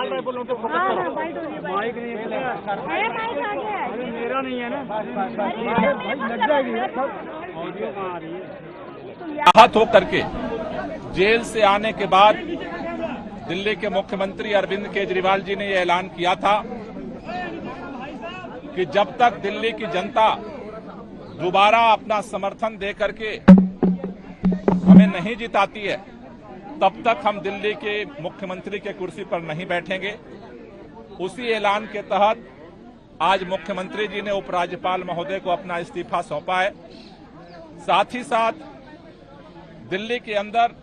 काट रहा है बोलो तो माइक नहीं है, मेरा नहीं है ना, लग जाएगी ऑडियो कहाँ आ रही है। आहत होकर के जेल से आने के बाद दिल्ली के मुख्यमंत्री अरविंद केजरीवाल जी ने यह ऐलान किया था कि जब तक दिल्ली की जनता दोबारा अपना समर्थन दे करके हमें नहीं जिताती है तब तक हम दिल्ली के मुख्यमंत्री के कुर्सी पर नहीं बैठेंगे। उसी ऐलान के तहत आज मुख्यमंत्री जी ने उपराज्यपाल महोदय को अपना इस्तीफा सौंपा है। साथ ही साथ दिल्ली के अंदर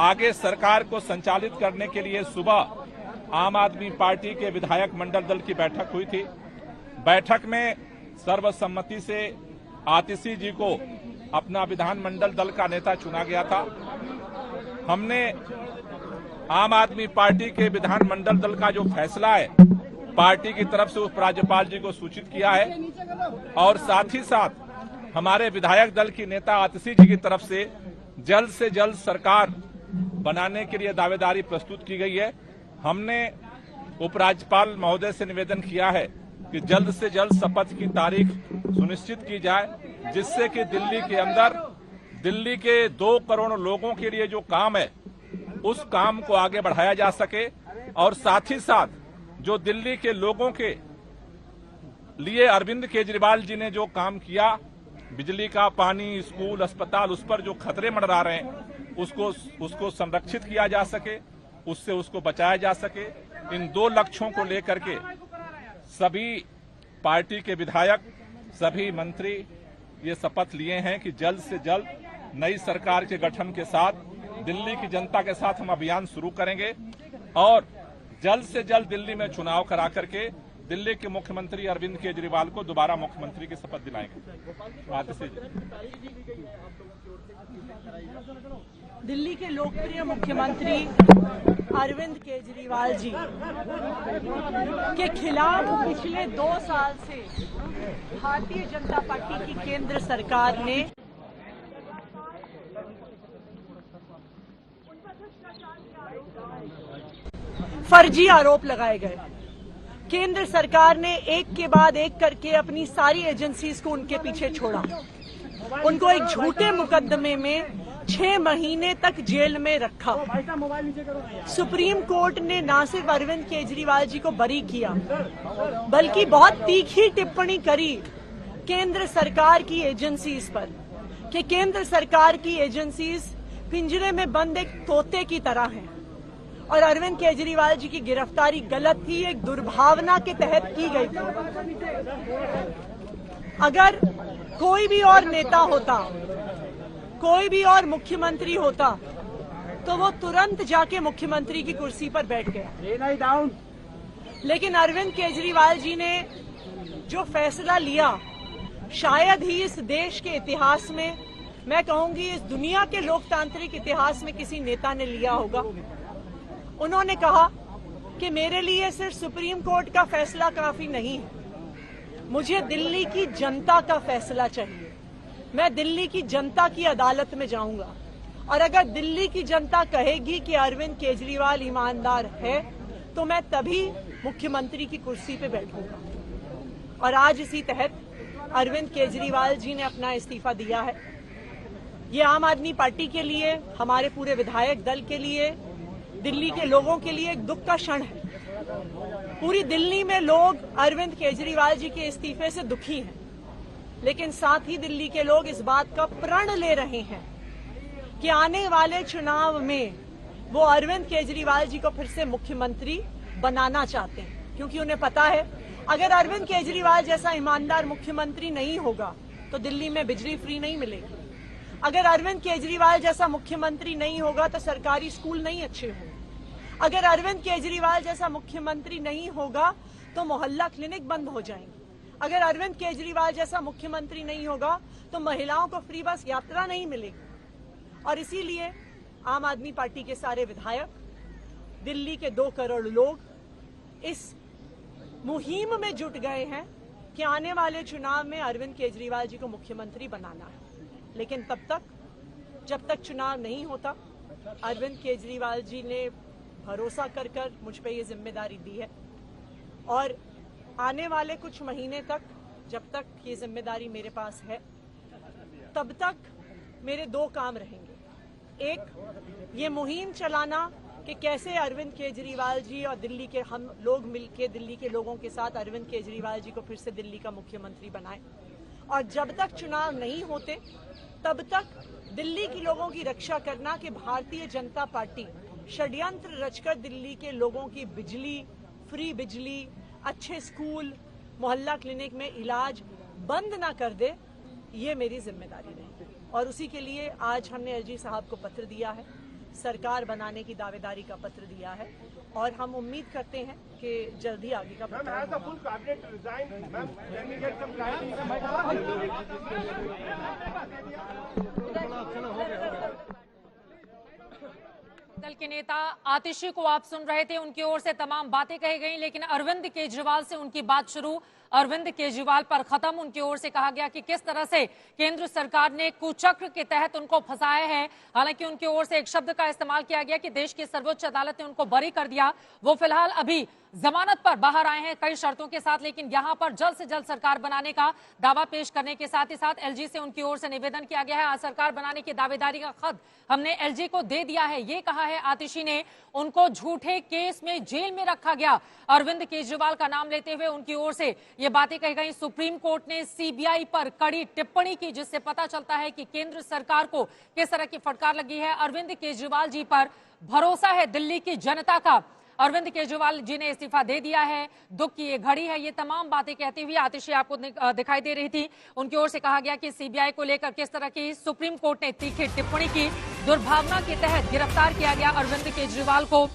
आगे सरकार को संचालित करने के लिए सुबह आम आदमी पार्टी के विधायक मंडल दल की बैठक हुई थी। बैठक में सर्वसम्मति से आतिशी जी को अपना विधानमंडल दल का नेता चुना गया था। हमने आम आदमी पार्टी के विधानमंडल दल का जो फैसला है पार्टी की तरफ से उपराज्यपाल जी को सूचित किया है और साथ ही साथ हमारे विधायक दल की नेता आतिशी जी की तरफ से जल्द सरकार बनाने के लिए दावेदारी प्रस्तुत की गई है। हमने उपराज्यपाल महोदय से निवेदन किया है कि जल्द से जल्द शपथ की तारीख सुनिश्चित की जाए जिससे कि दिल्ली के अंदर दिल्ली के 2 करोड़ लोगों के लिए जो काम है उस काम को आगे बढ़ाया जा सके और साथ ही साथ जो दिल्ली के लोगों के लिए अरविंद केजरीवाल जी ने जो काम किया, बिजली का, पानी, स्कूल, अस्पताल, उस पर जो खतरे मंडरा रहे हैं उसको संरक्षित किया जा सके, उससे उसको बचाया जा सके। इन 2 लक्ष्यों को लेकर के सभी पार्टी के विधायक, सभी मंत्री ये शपथ लिए हैं कि जल्द से जल्द नई सरकार के गठन के साथ दिल्ली की जनता के साथ हम अभियान शुरू करेंगे और जल्द से जल्द दिल्ली में चुनाव करा करके दिल्ली के मुख्यमंत्री अरविंद केजरीवाल को दोबारा मुख्यमंत्री की शपथ दिलाएंगे। दिल्ली के लोकप्रिय मुख्यमंत्री अरविंद केजरीवाल जी के खिलाफ पिछले 2 साल से भारतीय जनता पार्टी की केंद्र सरकार ने फर्जी आरोप लगाए गए। केंद्र सरकार ने एक के बाद एक करके अपनी सारी एजेंसीज को उनके पीछे छोड़ा। उनको एक झूठे मुकदमे में 6 महीने तक जेल में रखा। सुप्रीम कोर्ट ने न सिर्फ अरविंद केजरीवाल जी को बरी किया बल्कि बहुत तीखी टिप्पणी करी केंद्र सरकार की एजेंसीज पर कि केंद्र सरकार की एजेंसीज पिंजरे में बंद एक तोते की तरह हैं और अरविंद केजरीवाल जी की गिरफ्तारी गलत थी, एक दुर्भावना के तहत की गई थी। अगर कोई भी और नेता होता, कोई भी और मुख्यमंत्री होता तो वो तुरंत जाके मुख्यमंत्री की कुर्सी पर बैठ गया। लेकिन अरविंद केजरीवाल जी ने जो फैसला लिया शायद ही इस देश के इतिहास में, मैं कहूंगी इस दुनिया के लोकतांत्रिक इतिहास में किसी नेता ने लिया होगा। उन्होंने कहा कि मेरे लिए सिर्फ सुप्रीम कोर्ट का फैसला काफी नहीं है, मुझे दिल्ली की जनता का फैसला चाहिए। मैं दिल्ली की जनता की अदालत में जाऊंगा और अगर दिल्ली की जनता कहेगी कि अरविंद केजरीवाल ईमानदार है तो मैं तभी मुख्यमंत्री की कुर्सी पे बैठूंगा। और आज इसी तहत अरविंद केजरीवाल जी ने अपना इस्तीफा दिया है। ये आम आदमी पार्टी के लिए, हमारे पूरे विधायक दल के लिए, दिल्ली के लोगों के लिए एक दुख का क्षण है। पूरी दिल्ली में लोग अरविंद केजरीवाल जी के इस्तीफे से दुखी हैं, लेकिन साथ ही दिल्ली के लोग इस बात का प्रण ले रहे हैं कि आने वाले चुनाव में वो अरविंद केजरीवाल जी को फिर से मुख्यमंत्री बनाना चाहते हैं, क्योंकि उन्हें पता है अगर अरविंद केजरीवाल जैसा ईमानदार मुख्यमंत्री नहीं होगा तो दिल्ली में बिजली फ्री नहीं मिलेगी। अगर अरविंद केजरीवाल जैसा मुख्यमंत्री नहीं होगा तो सरकारी स्कूल नहीं अच्छे होंगे। अगर अरविंद केजरीवाल जैसा मुख्यमंत्री नहीं होगा तो मोहल्ला क्लिनिक बंद हो जाएंगे। अगर अरविंद केजरीवाल जैसा मुख्यमंत्री नहीं होगा तो महिलाओं को फ्री बस यात्रा नहीं मिलेगी। और इसीलिए आम आदमी पार्टी के सारे विधायक, दिल्ली के 2 करोड़ लोग इस मुहिम में जुट गए हैं कि आने वाले चुनाव में अरविंद केजरीवाल जी को मुख्यमंत्री बनाना है। लेकिन तब तक, जब तक चुनाव नहीं होता, अरविंद केजरीवाल जी ने भरोसा कर कर मुझ पे ये जिम्मेदारी दी है और आने वाले कुछ महीने तक, जब तक ये जिम्मेदारी मेरे पास है, तब तक मेरे दो काम रहेंगे। एक, ये मुहिम चलाना कि कैसे अरविंद केजरीवाल जी और दिल्ली के हम लोग मिलके दिल्ली के लोगों के साथ अरविंद केजरीवाल जी को फिर से दिल्ली का मुख्यमंत्री बनाएं, और जब तक चुनाव नहीं होते तब तक दिल्ली के लोगों की रक्षा करना कि भारतीय जनता पार्टी षड्यंत्र रचकर दिल्ली के लोगों की बिजली, फ्री बिजली, अच्छे स्कूल, मोहल्ला क्लिनिक में इलाज बंद ना कर दे, ये मेरी जिम्मेदारी रहेगी। और उसी के लिए आज हमने एलजी साहब को पत्र दिया है, सरकार बनाने की दावेदारी का पत्र दिया है, और हम उम्मीद करते हैं कि जल्दी आगे का दल के नेता आतिशी को आप सुन रहे थे, उनकी ओर से तमाम बातें कही गई, लेकिन अरविंद केजरीवाल से उनकी बात शुरू, अरविंद केजरीवाल पर खत्म। उनकी ओर से कहा गया कि किस तरह से केंद्र सरकार ने कुचक्र के तहत उनको फंसाया है। हालांकि उनकी ओर से एक शब्द का इस्तेमाल किया गया कि देश की सर्वोच्च अदालत ने उनको बरी कर दिया, वो फिलहाल अभी जमानत पर बाहर आए हैं कई शर्तों के साथ, लेकिन यहां पर जल्द से जल्द सरकार बनाने का दावा पेश करने के साथ ही साथ एलजी से उनकी ओर से निवेदन किया गया है। आज सरकार बनाने की दावेदारी का खत हमने एलजी को दे दिया है, ये कहा है आतिशी ने। उनको झूठे केस में जेल में रखा गया, अरविंद केजरीवाल का नाम लेते हुए उनकी ओर से ये बातें कही गई। सुप्रीम कोर्ट ने सीबीआई पर कड़ी टिप्पणी की, जिससे पता चलता है कि केंद्र सरकार को किस तरह की फटकार लगी है। अरविंद केजरीवाल जी पर भरोसा है दिल्ली की जनता का, अरविंद केजरीवाल जी ने इस्तीफा दे दिया है, दुख की ये घड़ी है, ये तमाम बातें कहती हुई आतिशी आपको दिखाई दे रही थी। उनकी ओर से कहा गया कि सीबीआई को लेकर किस तरह की सुप्रीम कोर्ट ने तीखी टिप्पणी की, दुर्भावना के तहत गिरफ्तार किया गया अरविंद केजरीवाल को।